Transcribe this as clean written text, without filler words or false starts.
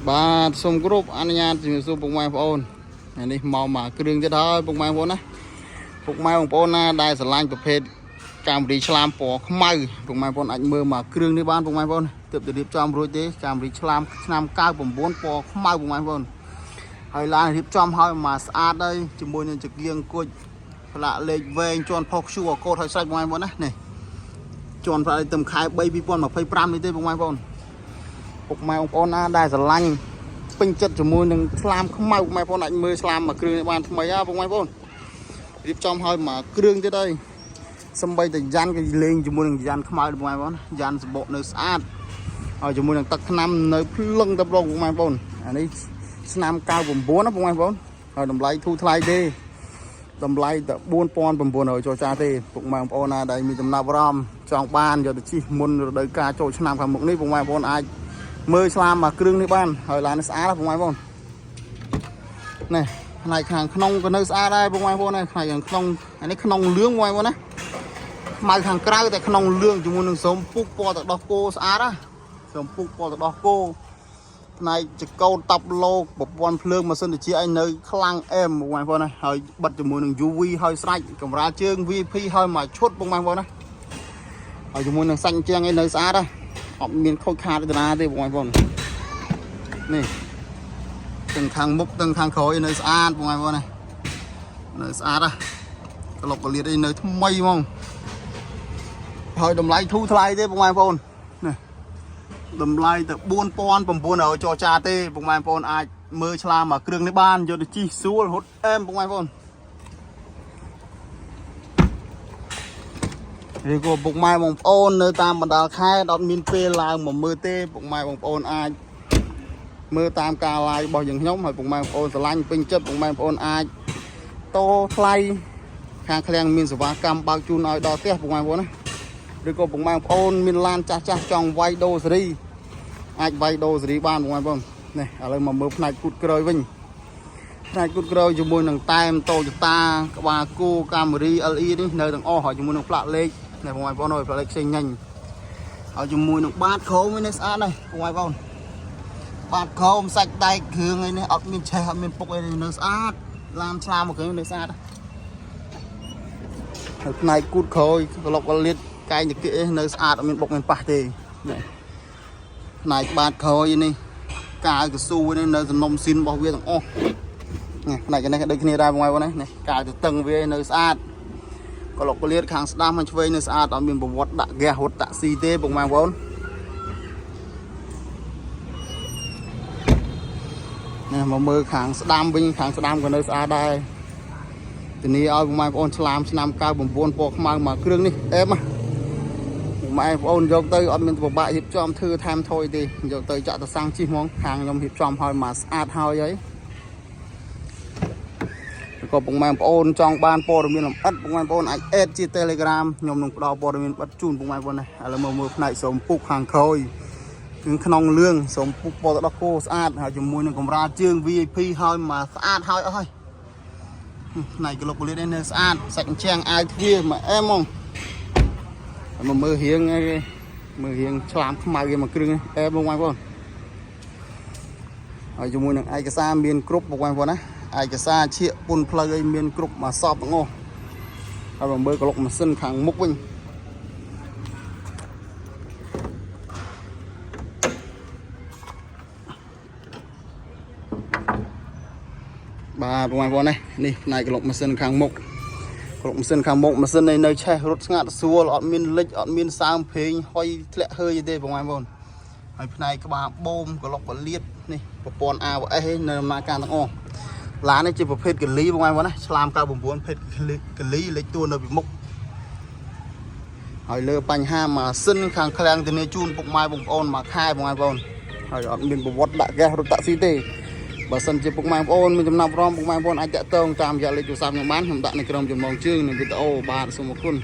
បាទសូមគោរពអនុញ្ញាតជំរាបសួរពុកម៉ែបងប្អូននេះមកមកគ្រឿងទៀតហើយពុកម៉ែបងប្អូនណាពុកម៉ែបងប្អូនណាដែលស្រឡាញ់ប្រភេទកាំរីឆ្លាមពណ៌ខ្មៅពុកម៉ែបងប្អូនអាចមើលមកគ្រឿងនេះបានពុកម៉ែបងប្អូនទើបទៅរៀបចំរួចទេកាំរីឆ្លាមឆ្នាំ99ពណ៌ខ្មៅពុកម៉ែបងប្អូនហើយឡើងរៀបចំហើយមកស្អាតហើយជាមួយនឹងចង្គៀងគុជផ្លាកលេខវែងជន់ផុសខ្ជូរកូតហើយស្រេចពុកម៉ែបងប្អូនណានេះជន់ផ្លាកលេខទឹមខែ3 2025នេះទេពុកម៉ែបងប្អូនពុកម៉ែបងប្អូនណាដែលស្រឡាញ់ពេញចិត្តជាមួយនឹងស្លាមខ្មៅពុកម៉ែបងប្អូនអាចមើលស្លាមមួយគ្រឿងនេះបានថ្មីហ៎ពុកម៉ែបងប្អូនរៀបចំឲ្យមួយគ្រឿងទៀតហើយសំបីតែយ៉ាន់ក៏លេងជាមួយនឹងយ៉ាន់ខ្មៅពុកម៉ែបងប្អូនយ៉ាន់សបកនៅស្អាតហើយជាមួយនឹងទឹកថ្នាំនៅភ្លឹងទៅប្រងពុកម៉ែបងប្អូនអានេះឆ្នាំ99ណាពុកម៉ែបងប្អូនហើយតម្លៃធូរថ្លៃទេតម្លៃតែ4900ចុះចាទេពុកម៉ែបងប្អូនណាដែលមានចំណាប់អារម្មណ៍ចង់បានយកទៅជិះមុនរដូវកាលចូលឆ្នាំខាងមុខនេះពុកម៉ែបងប្អូនអាចមើលស្លាមមកគ្រឿងនេះបានហើយឡើងស្អាតពុកម៉ែបងប្អូននេះផ្នែកខាងក្នុងក៏នៅស្អាតដែរពុកម៉ែបងប្អូនណាផ្នែកខាងក្នុងអានេះក្នុងលឿងពុកម៉ែបងប្អូនណាខ្មៅខាងក្រៅតែក្នុងលឿងជាមួយនឹងស្រោមពុកពណ៌ទឹកដោះគោស្អាតណាស្រោមពុកពណ៌ទឹកដោះគោផ្នែកចកោតតាប់លោកប្រព័ន្ធភ្លើងម៉ាស៊ីនត្រជាក់ឯនៅខ្លាំងអែមពុកម៉ែបងប្អូនណាហើយបិទជាមួយនឹង UV ហើយស្រេចកម្រាលជើង VIP ហើយមកឈុតពុកម៉ែបងប្អូនណាហើយជាមួយនឹងសាច់ជាងឯនៅស្អាតណាអត់មានខូចខាតទេណាទេបងប្អូននេះទាំងខាងមុខទាំងខាងក្រោយនៅស្អាតបងប្អូនណានៅស្អាតណាក្លុកកលៀតឯនៅថ្មីហ្មងហើយតម្លៃធូរថ្លៃទេបងប្អូននេះតម្លៃទៅ4900ចរចាទេបងប្អូនអាចមើលឆ្លាមមកគ្រឿងនេះបានយកទៅជីស្រួលរហូតអែមបងប្អូនឬក៏ពុកម៉ែបងប្អូននៅតាមបណ្ដាខេត្តអត់មានពេលឡើងមកមើលទេពុកម៉ែបងប្អូនអាចមើលតាមការ live របស់យើងខ្ញុំហើយពុកម៉ែបងប្អូនស្រឡាញ់ពេញចិត្តពុកម៉ែបងប្អូនអាចតថ្លៃខាងឃ្លាំងមានសេវាកម្មបើកជូនឲ្យដល់ផ្ទះពុកម៉ែបងប្អូនណាឬក៏ពុកម៉ែបងប្អូនមានឡានចាស់ចង់វាយដូរសេរីអាចវាយដូរសេរីបានពុកម៉ែបងប្អូននេះឥឡូវមកមើលផ្នែកគូតក្រោយវិញផ្នែកគូតក្រោយជាមួយនឹងតែមតូចតាក្បាលគោកាមេរី LE នេះនៅទាំងអស់ហើយជាមួយនឹងផ្លាកលេខនេះបងប្អូនអើយផ្លាកលេខផ្សេងញ៉ាញ់ហើយជាមួយនឹងបាតខោមនេះស្អាតណាស់បងប្អូនបាតខោមសាច់ដែកគ្រឿងអីនេះអត់មានឆេះអត់មានពុកអីនៅស្អាតឡានឆ្លាមមកគ្រឿងនៅស្អាតហើយផ្នែកគូតក្រោយក្លុកកលៀតកែងតាគិនៅស្អាតអត់មានបុកមានប៉ះទេនេះផ្នែកបាតក្រោយនេះកាវកស៊ូនេះនៅសំណុំស៊ីនរបស់វាទាំងអស់នេះផ្នែកនេះដូចគ្នាដែរបងប្អូននេះកាវទៅតឹងវានៅស្អាតក្លុកកលៀតខាងស្ដាំខាងឆ្វេងនៅស្អាតអត់មានប្រវត្តិដាក់ហ្គាសរត់តាក់ស៊ីទេបងប្អូននេះមកមើលខាងស្ដាំវិញខាងស្ដាំក៏នៅស្អាតដែរធានាឲ្យបងប្អូនឆ្លាមឆ្នាំ99ពណ៌ខ្មៅមកគ្រឿងនេះអែមបងប្អូនយកទៅអត់មានពិបាករៀបចំធ្វើថែមថយទេយកទៅចាក់ទៅសាំងជីហ្មងខាងខ្ញុំរៀបចំឲ្យមកស្អាតហើយក៏បងប្អូនចង់បានព័ត៌មានលម្អិតបងប្អូនអាចអេដជា Telegram ខ្ញុំនឹងផ្ដល់ព័ត៌មានលម្អិតជូនបងប្អូនណាឥឡូវមកមើលផ្នែកស្រោមពុកខាងក្រោយគឺក្នុងលឿងស្រោមពុកពណ៌ទឹកដោះគោស្អាតហើយជាមួយនឹងកម្រាលជើង VIP ហើយមកស្អាតហើយអស់ហើយផ្នែកក្លុកកលៀតនេះនៅស្អាតសាច់អញ្ចាំងអាវទ្វារមកអែមហ្មងមកមើលរៀងមើលរៀងឆ្លាមខ្មៅវាមកគ្រឿងអែមបងប្អូនហើយជាមួយនឹងឯកសារមានគ្រប់បងប្អូនណាឯកសារឈៀកពុនផ្លូវឲ្យមានគ្រប់មកសពទាំងអស់ហើយមកមើលក្លុកម៉ាស៊ីនខាងមុខវិញបាទបងប្អូននេះផ្នែកក្លុកម៉ាស៊ីនខាងមុខក្លុកម៉ាស៊ីនខាងមុខម៉ាស៊ីននៅឆេះរត់ស្ងាត់ស្រួលអត់មានលិចអត់មានសើមព្រេងហុយធ្លាក់ហើយទេបងប្អូនហើយផ្នែកក្បាលបូមក្លុកបលៀតនេះប្រព័ន្ធ ABS នៅដំណើរការទាំងអស់ឡាននេះជាប្រភេទកលីបងប្អូនណាឆ្លាម99ភេទកលីលេខតួនៅពីមុខហើយលើបញ្ហាម៉ាស៊ីនខាងឃ្លាំងធានាជូនពុកម៉ែបងប្អូនមួយខែបងប្អូនហើយអត់មានប្រវត្តិដាក់ហ្គាសរត់តាក់ស៊ីទេបើសិនជាពុកម៉ែបងប្អូនមានចំណាប់អារម្មណ៍ពុកម៉ែបងប្អូនអាចតាក់ទងតាមរយៈលេខទូរស័ព្ទខ្ញុំបានខ្ញុំដាក់នៅក្រុមចំណងជើងនៃវីដេអូបាទសូមអរគុណ